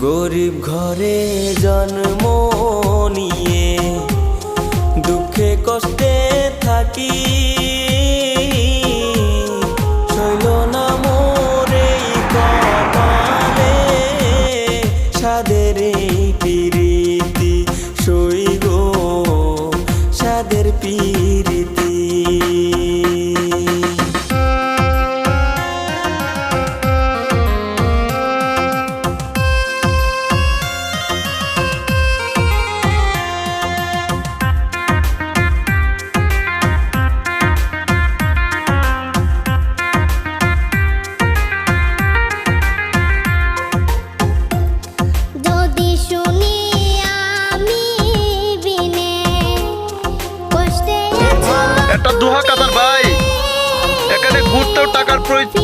গরিব ঘরে জন্ম নিয়ে দুঃখে কষ্টে থাকি, শৈল না মোরে কপালে সাদের পিরিতি, সইব সাদের পিরিতি। একটা দোহা কাতার ভাই, এখানে ঘুরতেও টাকার প্রয়োজন।